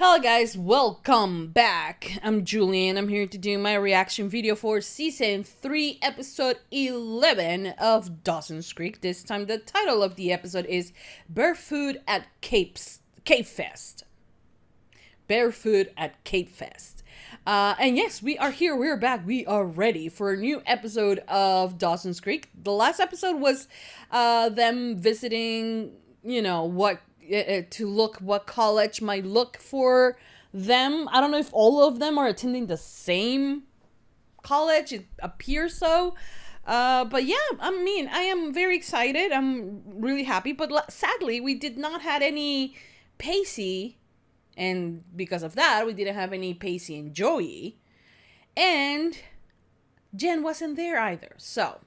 Hello guys, welcome back. I'm Julian. I'm here to do my reaction video for Season 3, Episode 11 of Dawson's Creek. This time the title of the episode is Barefoot at Capefest. Barefoot at Capefest. And yes, we are here, we're back, we are ready for a new episode of Dawson's Creek. The last episode was them visiting, what college might look for them. I don't know if all of them are attending the same college. It appears so. But yeah, I am very excited. I'm really happy. But sadly, we did not have any Pacey. And because of that, we didn't have any Pacey and Joey. And Jen wasn't there either. So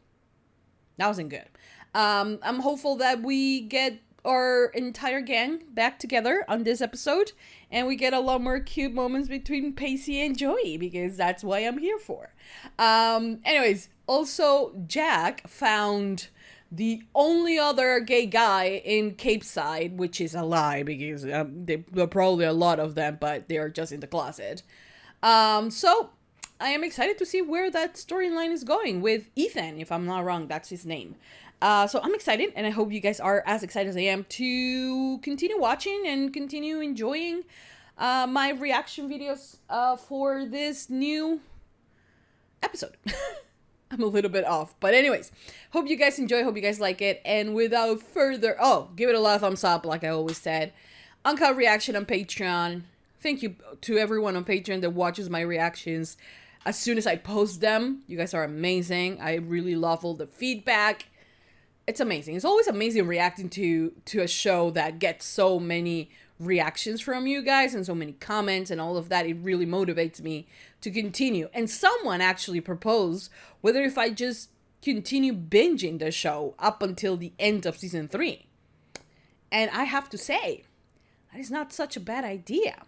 that wasn't good. I'm hopeful that we get our entire gang back together on this episode, and we get a lot more cute moments between Pacey and Joey, because that's why I'm here for. Anyways, also Jack found the only other gay guy in Capeside, which is a lie, because there are probably a lot of them, but they're just in the closet. So I am excited to see where that storyline is going with Ethan, if I'm not wrong, that's his name. So I'm excited, and I hope you guys are as excited as I am to continue watching and continue enjoying my reaction videos for this new episode. I'm a little bit off, but anyways, hope you guys enjoy, hope you guys like it, and without further, give it a lot of thumbs up, like I always said. UNCUT reaction on Patreon. Thank you to everyone on Patreon that watches my reactions as soon as I post them. You guys are amazing. I really love all the feedback. It's amazing. It's always amazing reacting to a show that gets so many reactions from you guys and so many comments and all of that. It really motivates me to continue. And someone actually proposed whether if I just continue binging the show up until the end of Season 3. And I have to say, that is not such a bad idea.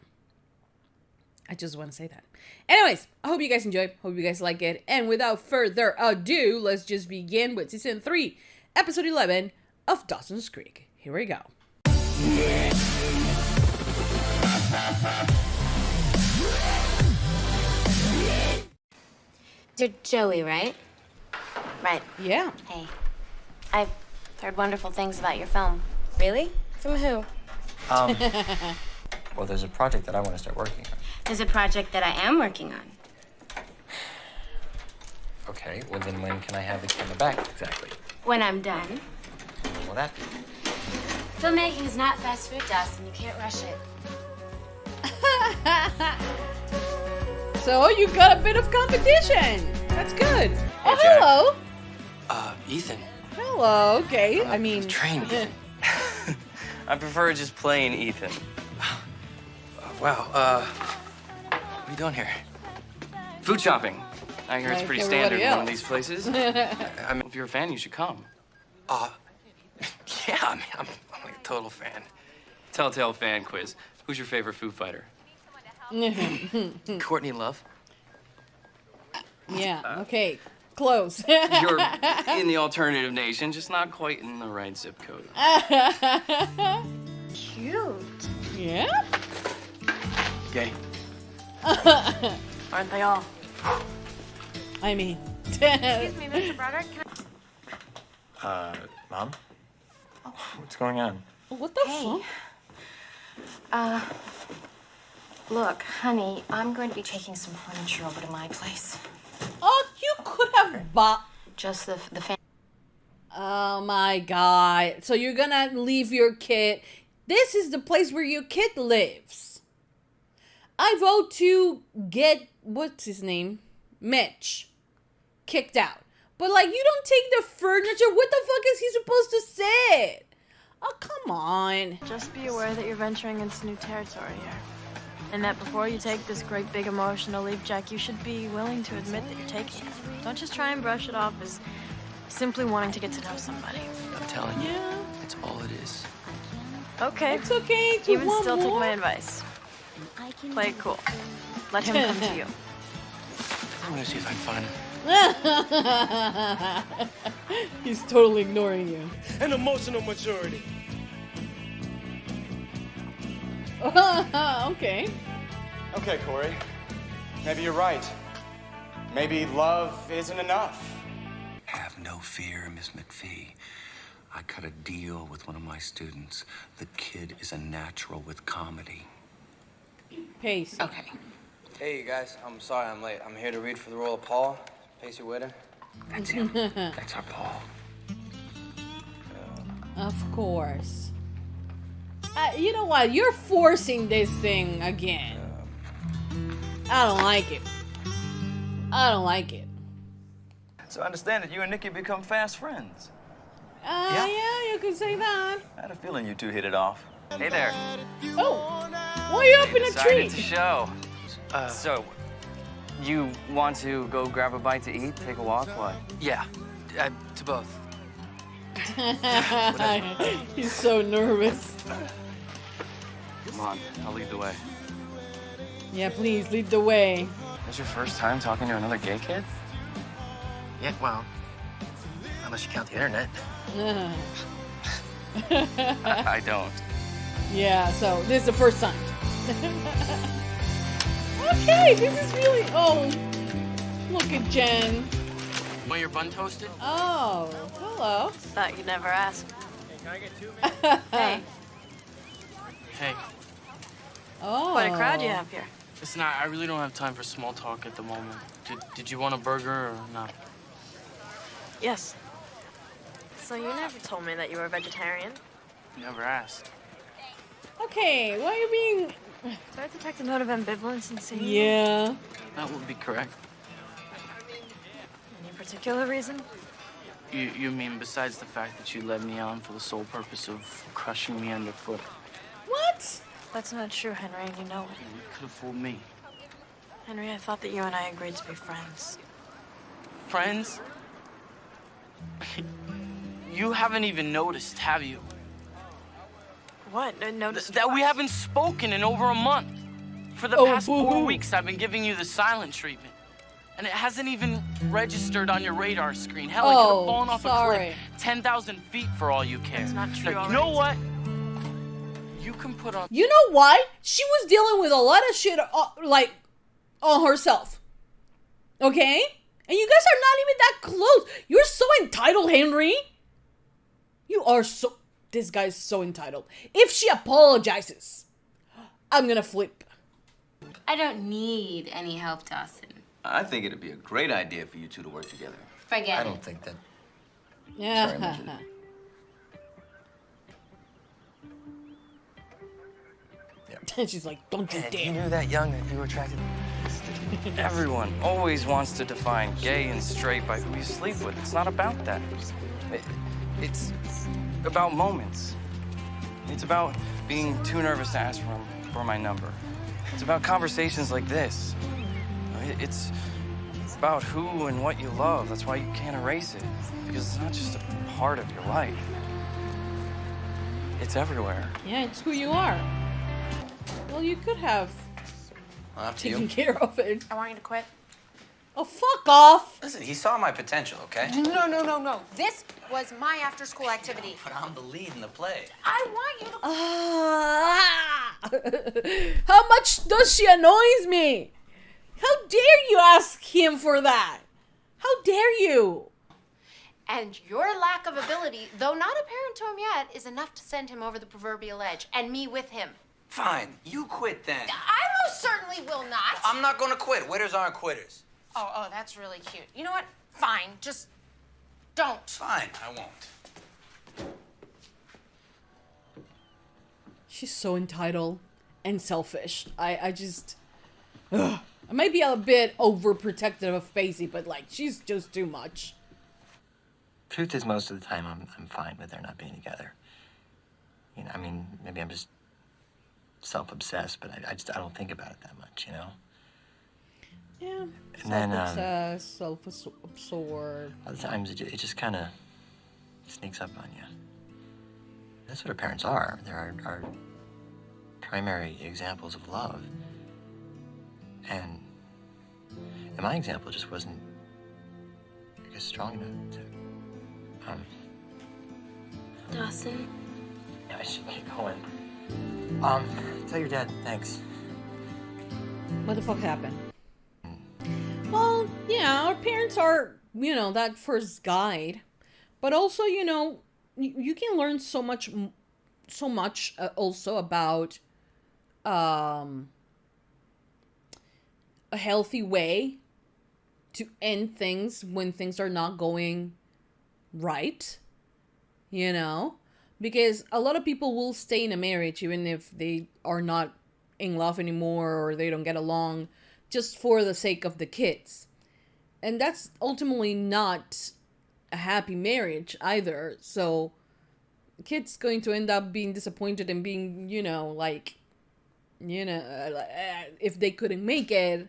I just want to say that. Anyways, I hope you guys enjoy. Hope you guys like it. And without further ado, let's just begin with Season 3. Episode 11 of Dawson's Creek. Here we go. You're Joey, right? Right. Yeah. Hey. I've heard wonderful things about your film. Really? From who? Well, there's a project that I want to start working on. There's a project that I am working on. Okay, well then when can I have the camera back exactly? When I'm done. When will that be? Filmmaking is not fast food, Dawson. You can't rush it. So you got a bit of competition. That's good. Oh, Jack. hello. Ethan. Hello. Okay. Train Ethan. I prefer just plain Ethan. Wow, what are you doing here? Food shopping. I hear it's Like pretty everybody standard in one of else. these places. I mean, if you're a fan, you should come. Yeah, I'm like a total fan. Telltale fan quiz. Who's your favorite Foo Fighter? Courtney Love. Yeah. Okay. Close. You're in the alternative nation, just not quite in the right zip code. Cute. Yeah. Gay. Aren't they all? I mean. Excuse me, Mr. Broderick. Mom? What's going on? What the fuck? Look, honey, I'm going to be taking some furniture over to my place. Oh, you could have bought. Just the fan. Oh my god. So you're gonna leave your kid. This is the place where your kid lives. I vote to get, what's his name? Mitch. Kicked out. But like, you don't take the furniture. What the fuck is he supposed to sit? Oh, come on. Just be aware that you're venturing into new territory here. And that before you take this great big emotional leap, Jack, you should be willing to admit that you're taking it. Don't just try and brush it off as simply wanting to get to know somebody. I'm telling you, Yeah. it's all it is. Okay. It's okay to Even want still, take more. my advice. Play it cool. Let him come to you. I want to see if I can find him. He's totally ignoring you. And emotional maturity. Okay. Okay, Corey. Maybe you're right. Maybe love isn't enough. Have no fear, Miss McPhee. I cut a deal with one of my students. The kid is a natural with comedy. Pace. Okay. Hey, you guys. I'm sorry I'm late. I'm here to read for the role of Paul. Pacey Witter. That's him. That's our Paul. Of course. You know what? You're forcing this thing again. I don't like it. I don't like it. So I understand that you and Nikki become fast friends. Yeah, you could say that. I had a feeling you two hit it off. Hey there. Oh, why are you up in a Decided to tree? show. So, you want to go grab a bite to eat, take a walk, what? Yeah, to both. He's so nervous. Come on, I'll lead the way. Yeah, please lead the way. This your first time talking to another gay kid? Yeah, well, unless you count the internet. I don't. Yeah, so this is the first time. Okay, this is really. Oh, look at Jen. Want your bun toasted? Oh, hello. Thought you'd never ask. Hey. Oh. What a crowd you have here. Listen, I really don't have time for small talk at the moment. Did you want a burger or not? Yes. So you never told me that you were a vegetarian? Never asked. Okay, why are you being? Do I detect a note of ambivalence in seeing you? Yeah. That would be correct. Any particular reason? You mean besides the fact that you led me on for the sole purpose of crushing me underfoot? What? That's not true, Henry, and you know it. You could have fooled me. Henry, I thought that you and I agreed to be friends. Friends? You haven't even noticed, have you? What? Notice That we haven't spoken in over a month. For the past 4 weeks, I've been giving you the silent treatment. And it hasn't even registered on your radar screen. Hell, it could have fallen off a cliff 10,000 feet for all you care. It's not true. Now, you know what? You can put on... You know why? She was dealing with a lot of shit, like, on herself. Okay? And you guys are not even that close. You're so entitled, Henry. You are so... This guy's so entitled. If she apologizes, I'm gonna flip. I don't need any help, Dawson. I think it'd be a great idea for you two to work together. Forget I it. don't think that. Yeah. Sorry, Midget. And she's like, don't you You dare. knew that young that you were attracted to. Everyone always wants to define gay and straight by who you sleep with. It's not about that. It's about moments. It's about being too nervous to ask for my number. It's about conversations like this. It's about who and what you love. That's why you can't erase it. Because it's not just a part of your life. It's everywhere. Yeah, it's who you are. Well, you could have taken care of it. I want you to quit. Oh, fuck off. Listen, he saw my potential, okay? No. This was my after-school activity. But I'm the lead in the play. I want you to... How much does she annoys me? How dare you ask him for that? How dare you? And your lack of ability, though not apparent to him yet, is enough to send him over the proverbial edge, and me with him. Fine, you quit then. I most certainly will not. I'm not gonna quit. Winners aren't quitters. Oh, that's really cute. You know what? Fine, just don't. Fine, I won't. She's so entitled and selfish. I just... Ugh. I might be a bit overprotective of Pacey, but, like, she's just too much. Truth is, most of the time, I'm fine with her not being together. You know, I mean, maybe I'm just self-obsessed, but I don't think about it that much, you know? Yeah. And then, self-obsessed, self-absorbed. Other times, it just kind of sneaks up on you. That's what our parents are. They're our primary examples of love. And my example just wasn't, I guess, strong enough to, Dawson? Yeah, I should get going. Tell your dad thanks. What the fuck happened? Well, yeah, our parents are, you know, that first guide. But also, you know, you can learn so much also about a healthy way to end things when things are not going right, you know, because a lot of people will stay in a marriage even if they are not in love anymore or they don't get along, just for the sake of the kids. And that's ultimately not a happy marriage either. So the kid's going to end up being disappointed and being, you know, like, you know, if they couldn't make it,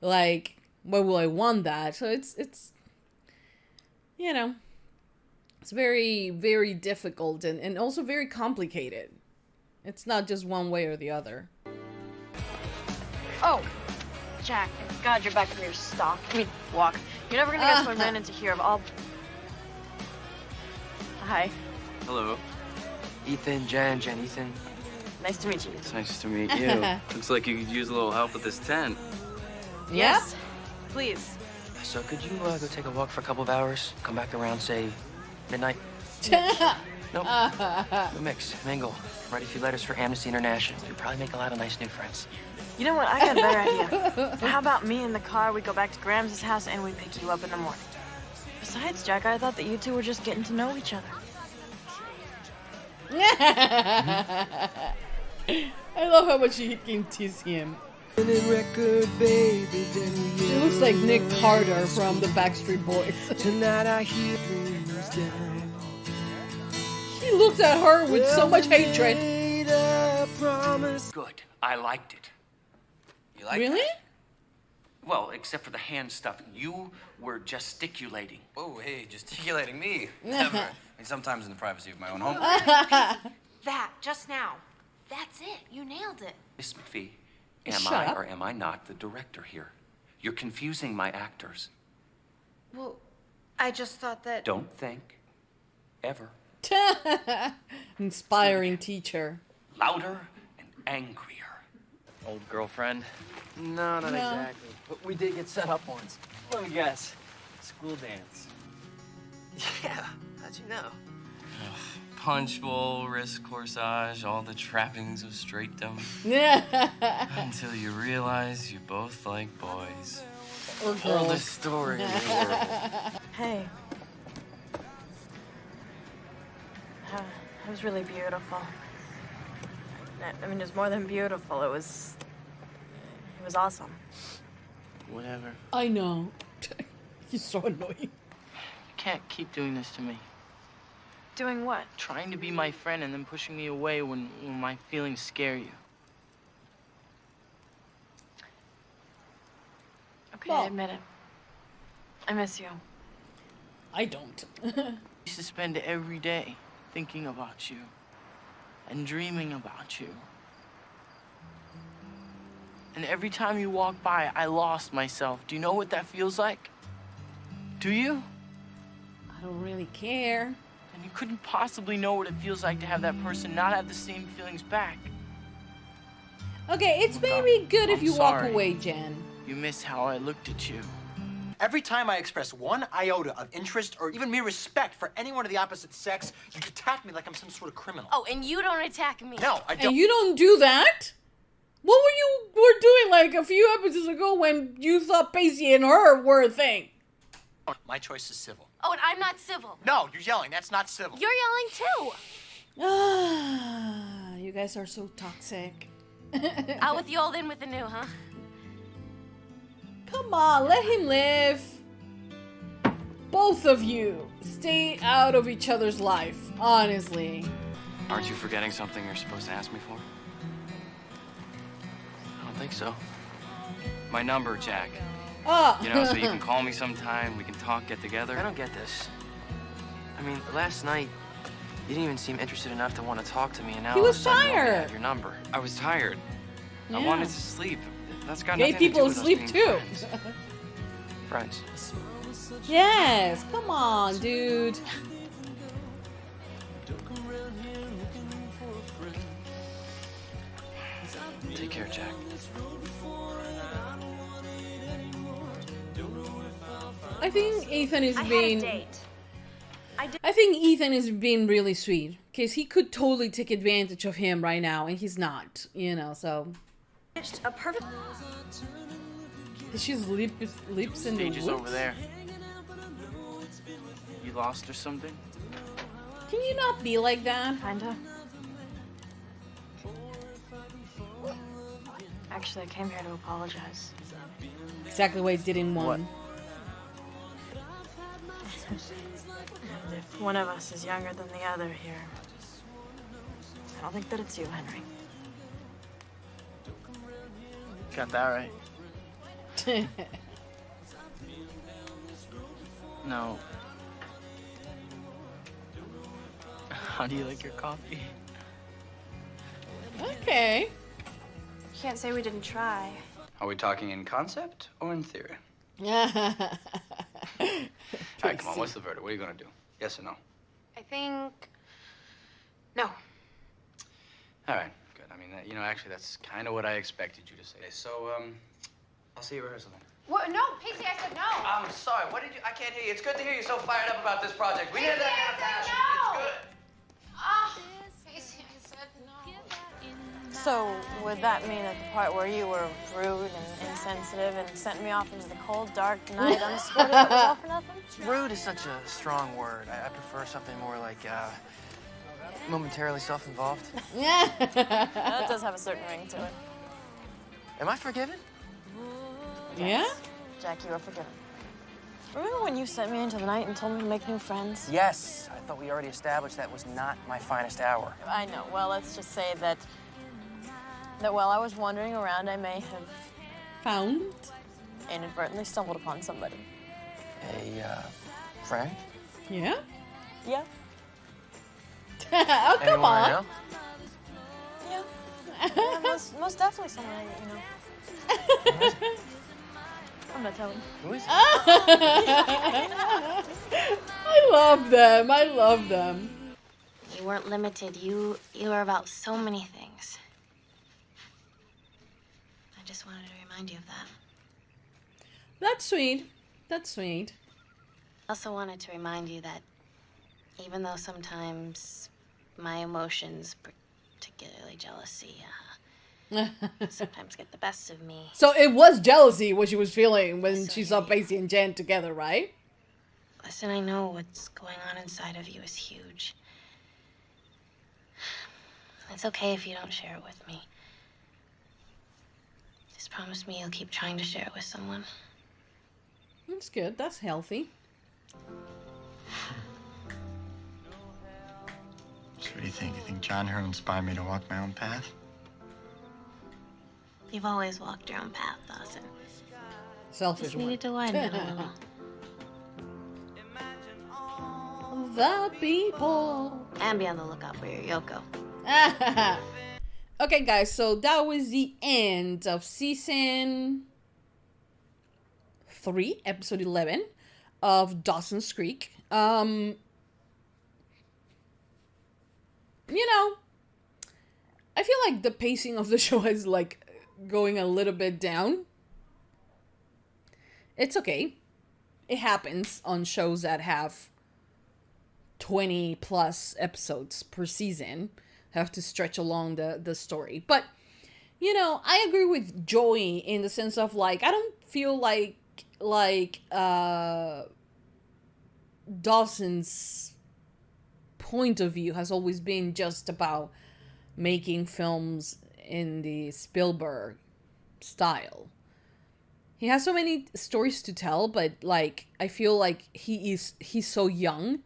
like, why will I want that? So it's you know, it's very, very difficult and also very complicated. It's not just one way or the other. Oh, Jack, thank God you're back from your stalk. I mean, walk. You're never gonna guess what I ran into here of all... Hi. Hello. Ethan, Jen, Ethan. Nice to meet you. It's nice to meet you. Looks like you could use a little help with this tent. Yes, please. So could you go take a walk for a couple of hours? Come back around, say, midnight? Nope. We'll mix, mingle. Write a few letters for Amnesty International. You'll probably make a lot of nice new friends. You know what? I got a better idea. How about me in the car, we go back to Grams' house and we pick you up in the morning? Besides, Jack, I thought that you two were just getting to know each other. I love how much he can tease him. He looks like Nick Carter from the Backstreet Boys. Tonight I hear dreams down. He looks at her with so much hatred. Good. I liked it. You like Really? that? Well, except for the hand stuff. You were gesticulating. Oh, hey, gesticulating me. Never. I mean, sometimes in the privacy of my own home. That, just now. That's it. You nailed it. Miss McPhee, am Shut I up. or am I not the director here? You're confusing my actors. Well, I just thought that... Don't think. Ever. Inspiring teacher. Louder and angrier. Old girlfriend? No, not exactly. But we did get set up once. Let me guess. School dance. Yeah, how'd you know? Punch bowl, wrist corsage, all the trappings of straightdom. Until you realize you both like boys. Or Tell the girls. story. Hey. It was really beautiful. I mean, it was more than beautiful. It was awesome. Whatever. I know. He's so annoying. You can't keep doing this to me. Doing what? Trying to be my friend and then pushing me away when my feelings scare you. Okay, I admit it. I miss you. I don't. I used to spend every day thinking about you and dreaming about you. And every time you walked by, I lost myself. Do you know what that feels like? Do you? I don't really care. And you couldn't possibly know what it feels like to have that person not have the same feelings back. Okay, it's maybe good if I'm you walk sorry. away, Jen. You miss how I looked at you. Every time I express one iota of interest or even mere respect for anyone of the opposite sex, you attack me like I'm some sort of criminal. Oh, and you don't attack me. No, I don't. And you don't do that? What were doing like a few episodes ago when you thought Pacey and her were a thing? My choice is civil. Oh, and I'm not civil. No, you're yelling. That's not civil. You're yelling too. Ah, you guys are so toxic. Out with the old, in with the new, huh? Come on, let him live. Both of you, stay out of each other's life, honestly. Aren't you forgetting something you're supposed to ask me for? I don't think so. My number, Jack. Oh. You know, so you can call me sometime, we can talk, get together. I don't get this. I mean, last night, you didn't even seem interested enough to want to talk to me, and now He all of was a sudden, tired. I have your number. I was tired. I Yeah. wanted to sleep. That's got Gay nothing to do people with us sleep being too. friends. Friends. Yes, come on, dude. Take care, Jack. I think Ethan is I being... had a date. I think Ethan is being really sweet. Because he could totally take advantage of him right now, and he's not, you know, so... A perfect... Did she lips in the Stage is woods? over there. You lost or something? Can you not be like that? Kinda. Actually, I came here to apologize. Exactly what I didn't want. And if one of us is younger than the other here, I don't think that it's you, Henry. Got that right. No. How do you like your coffee? Okay. Can't say we didn't try. Are we talking in concept or in theory? Yeah. All right, come on. What's the verdict? What are you gonna do? Yes or no? I think... No. All right, good. I mean, you know, actually, that's kind of what I expected you to say. So, I'll see you at rehearsal then. What? No, Pacey, I said no. I'm sorry. What did you? I can't hear you. It's good to hear you so fired up about this project. We need that kind of passion. No. It's good. Ah, Pacey, I said no. So, would that mean that the part where you were rude and insensitive and sent me off into the cold, dark night unescorted, that was all for nothing? Rude is such a strong word. I prefer something more like, momentarily self-involved. Yeah. That does have a certain ring to it. Am I forgiven? Yeah? Jack, you are forgiven. Remember when you sent me into the night and told me to make new friends? Yes. I thought we already established that was not my finest hour. I know. Well, let's just say that while I was wandering around, I may have found, inadvertently stumbled upon somebody. A, friend? Yeah? Yeah. Oh, come Anyone I on. know? Yeah. Yeah, most definitely someone you know. I'm not telling. Who is it? I love them. I love them. You weren't limited. You were about so many things. I just wanted to remind you of that. That's sweet. That's sweet. I also wanted to remind you that even though sometimes my emotions, particularly jealousy, sometimes get the best of me. So it was jealousy what she was feeling when she saw Pacey and Jen together, right? Listen, I know what's going on inside of you is huge. It's okay if you don't share it with me. Just promise me you'll keep trying to share it with someone. That's good. That's healthy. So what do you think? You think John Hurt inspired me to walk my own path? You've always walked your own path, Dawson. Selfish Just needed to widen it a little. The people. And be on the lookout for your Yoko. Okay, guys, so that was the end of season 3, episode 11 of Dawson's Creek. You know, I feel like the pacing of the show is like going a little bit down. It's okay. It happens on shows that have 20 plus episodes per season. Have to stretch along the story. But, you know, I agree with Joey in the sense of like, I don't feel like Dawson's point of view has always been just about making films in the Spielberg style. He has so many stories to tell, but like I feel like he's so young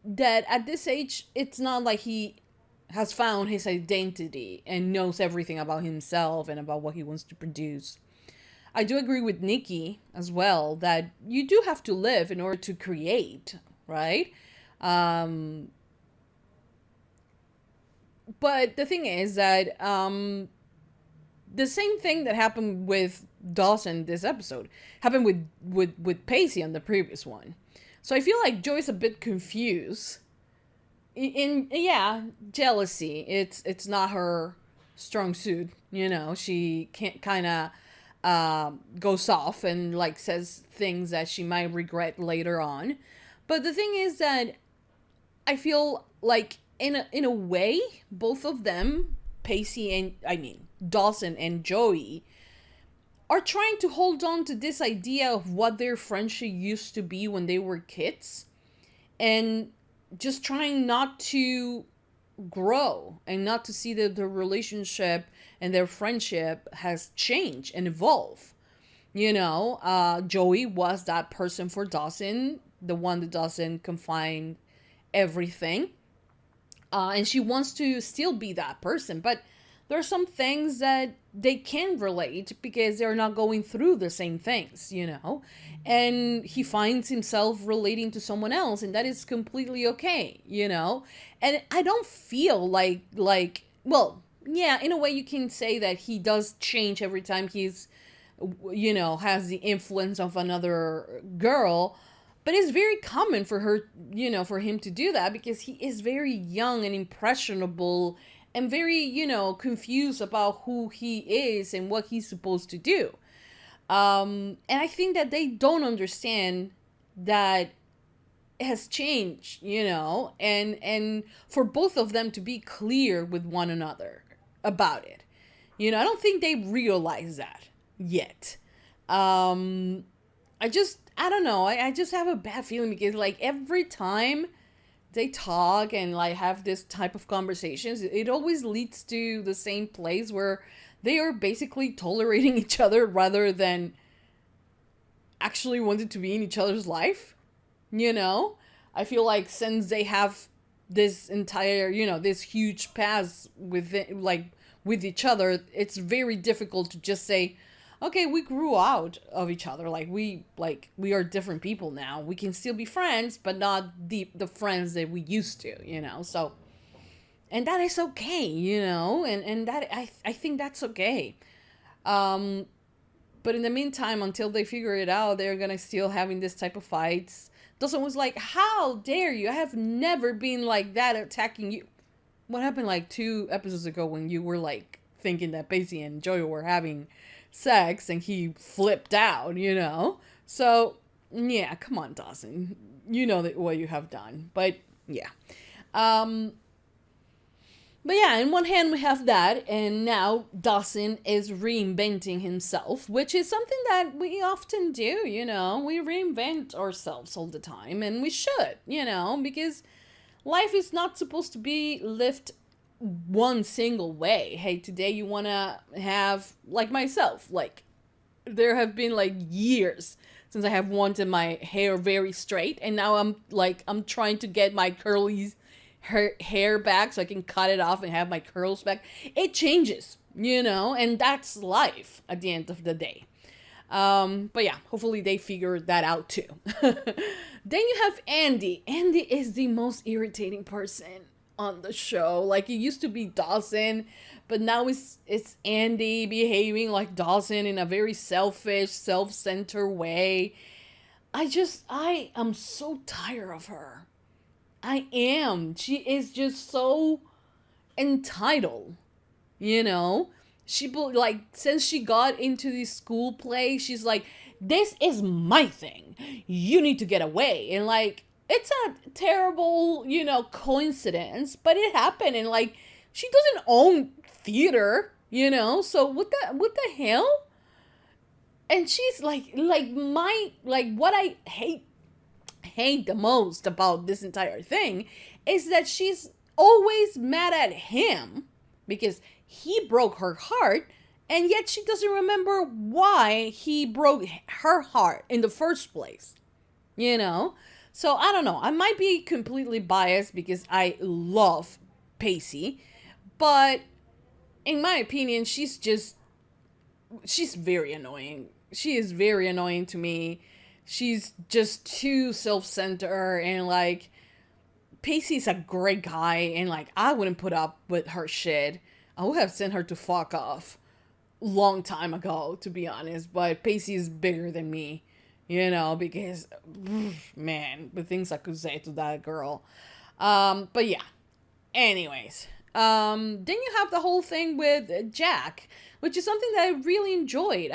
that at this age it's not like he has found his identity and knows everything about himself and about what he wants to produce. I do agree with Nikki as well that you do have to live in order to create, right? But the thing is that the same thing that happened with Dawson this episode happened with Pacey on the previous one. So I feel like Joy's a bit confused yeah, jealousy. It's not her strong suit. You know, she can't kind of goes off and like says things that she might regret later on. But the thing is that I feel like in a way, both of them, Pacey and Dawson and Joey, are trying to hold on to this idea of what their friendship used to be when they were kids, and just trying not to grow and not to see that the relationship and their friendship has changed and evolved. You know, Joey was that person for Dawson, the one that doesn't confine everything. And she wants to still be that person, but there are some things that they can relate because they're not going through the same things, you know? And he finds himself relating to someone else, and that is completely okay, you know? And I don't feel like, well, yeah, in a way you can say that he does change every time he's, you know, has the influence of another girl. But it's very common for her, you know, for him to do that because he is very young and impressionable and very, you know, confused about who he is and what he's supposed to do. And I think that they don't understand that it has changed, you know, and for both of them to be clear with one another about it. You know, I don't think they realize that yet. I don't know. I just have a bad feeling because like every time they talk and like have this type of conversations, it always leads to the same place where they are basically tolerating each other rather than actually wanted to be in each other's life. You know, I feel like since they have this entire, you know, this huge past with it, like with each other, it's very difficult to just say, okay, we grew out of each other. We are different people now. We can still be friends, but not the friends that we used to, you know? So, and that is okay, you know? And that, I think that's okay. But in the meantime, until they figure it out, they're gonna still having this type of fights. Dawson was like, how dare you? I have never been like that attacking you. What happened like 2 episodes ago when you were like thinking that Pacey and Joey were having sex and he flipped out, you know? So, yeah, come on, Dawson. You know that what you have done. But, yeah. But yeah, in one hand we have that, and now Dawson is reinventing himself, which is something that we often do, you know? We reinvent ourselves all the time, and we should, you know? Because life is not supposed to be lived one single way. Hey, today you want to have, like myself, like there have been like years since I have wanted my hair very straight, and now I'm trying to get my curly hair back so I can cut it off and have my curls back. It changes, you know, and that's life at the end of the day. But yeah, hopefully they figure that out too. Then you have Andy. Andy is the most irritating person on the show. Like, it used to be Dawson, but now it's Andy behaving like Dawson in a very selfish, self-centered way. I am so tired of her. I am. She is just so entitled, you know? She, like, since she got into the school play, she's like, this is my thing. You need to get away. And, like, it's a terrible, you know, coincidence, but it happened. And, like, she doesn't own theater, you know? So what the hell? And she's like what I hate the most about this entire thing is that she's always mad at him because he broke her heart, and yet she doesn't remember why he broke her heart in the first place, you know? So I don't know. I might be completely biased because I love Pacey, but in my opinion, she's very annoying. She is very annoying to me. She's just too self-centered, and like, Pacey's a great guy, and like, I wouldn't put up with her shit. I would have sent her to fuck off long time ago, to be honest, but Pacey is bigger than me, you know, because, man, the things I could say to that girl. But yeah. Anyways, then you have the whole thing with Jack, which is something that I really enjoyed.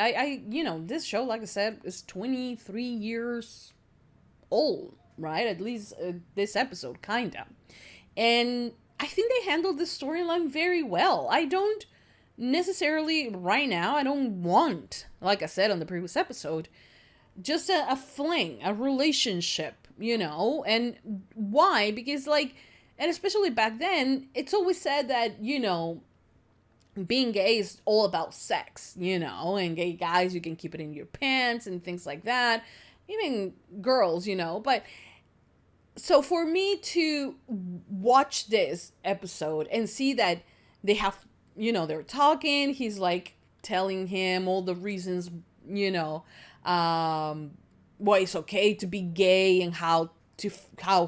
You know, this show, like I said, is 23 years old, right? At least this episode, kinda. And I think they handled the storyline very well. I don't necessarily, right now, I don't want, like I said on the previous episode, just a fling, a relationship, you know? And why? Because, like, and especially back then, it's always said that, you know, being gay is all about sex, you know? And gay guys, you can keep it in your pants and things like that. Even girls, you know? But so for me to watch this episode and see that they have, you know, they're talking, he's like telling him all the reasons, you know, why it's okay to be gay and how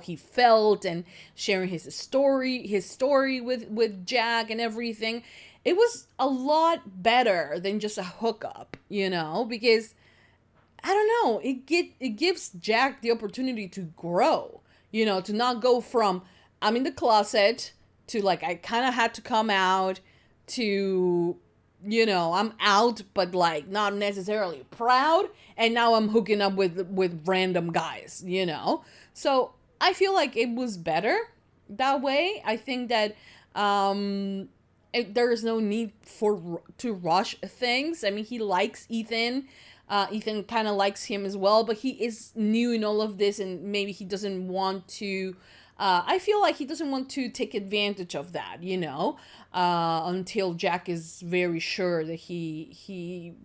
he felt, and sharing his story with Jack and everything. It was a lot better than just a hookup, you know, because I don't know, it gives Jack the opportunity to grow, you know, to not go from I'm in the closet to like I kind of had to come out to, you know, I'm out but like not necessarily proud, and now I'm hooking up with random guys, you know. So I feel like it was better that way. I think that there is no need to rush things. I mean, he likes Ethan. Ethan kind of likes him as well, but he is new in all of this, and maybe he doesn't want to. I feel like he doesn't want to take advantage of that, you know, until Jack is very sure that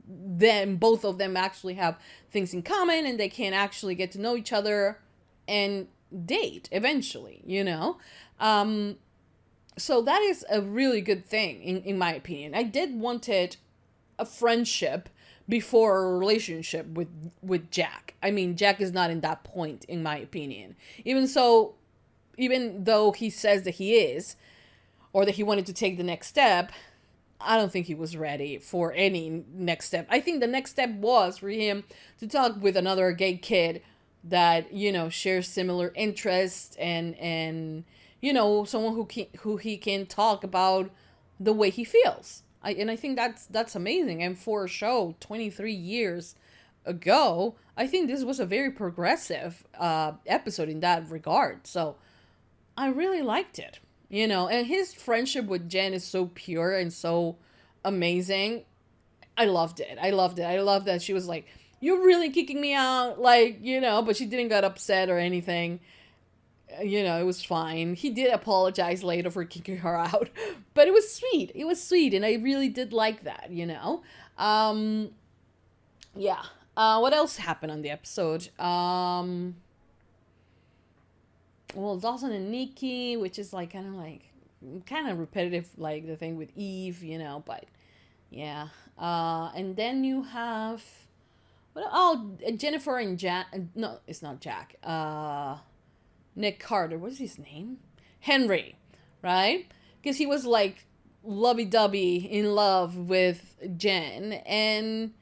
then both of them actually have things in common and they can actually get to know each other and date eventually, you know. So that is a really good thing in my opinion. I did wanted a friendship before a relationship with Jack. I mean, Jack is not in that point in my opinion. Even though he says that he is, or that he wanted to take the next step, I don't think he was ready for any next step. I think the next step was for him to talk with another gay kid that, you know, shares similar interests and you know, someone who he can talk about the way he feels. I think that's amazing. And for a show 23 years ago, I think this was a very progressive episode in that regard. So I really liked it, you know. And his friendship with Jen is so pure and so amazing. I loved it. I loved that she was like, "You're really kicking me out," like, you know, but she didn't get upset or anything. You know, it was fine. He did apologize later for kicking her out, but it was sweet. It was sweet, and I really did like that, you know. Yeah. What else happened on the episode? Well, Dawson and Nikki, which is like kind of repetitive, like the thing with Eve, you know, but yeah. And then you have Jennifer and Jack. No, it's not Jack. Nick Carter, what's his name? Henry, right? Because he was like lovey-dovey in love with Jen, and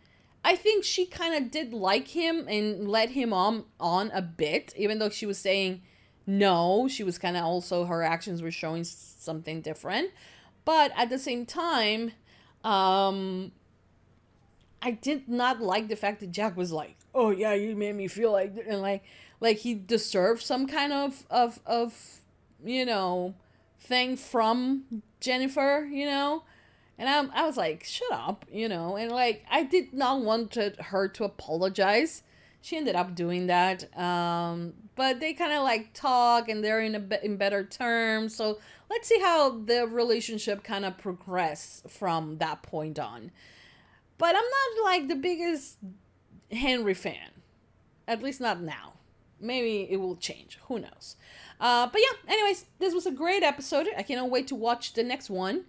I think she kind of did like him and led him on a bit, even though she was saying no. She was kind of also, her actions were showing something different, but at the same time, I did not like the fact that Jack was like, "Oh yeah, you made me feel like," and like he deserved some kind of you know, thing from Jennifer, you know. And I was like, shut up, you know. And like, I did not want her to apologize. She ended up doing that, but they kind of like talk and they're in better terms. So let's see how the relationship kind of progress from that point on. But I'm not like the biggest Henry fan, at least not now. Maybe it will change. Who knows? But yeah, anyways, this was a great episode. I cannot wait to watch the next one,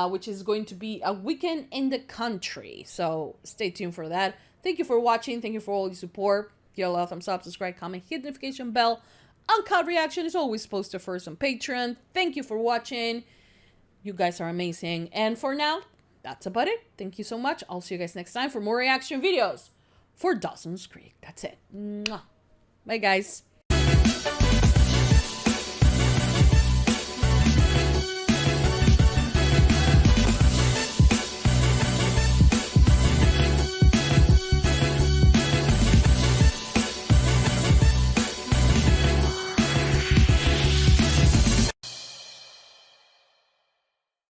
which is going to be A Weekend in the Country. So stay tuned for that. Thank you for watching. Thank you for all your support. Give a lot of thumbs up, subscribe, comment, hit the notification bell. Uncut reaction is always posted first on Patreon. Thank you for watching. You guys are amazing. And for now, that's about it. Thank you so much. I'll see you guys next time for more reaction videos for Dawson's Creek. That's it. Mwah. Bye, guys.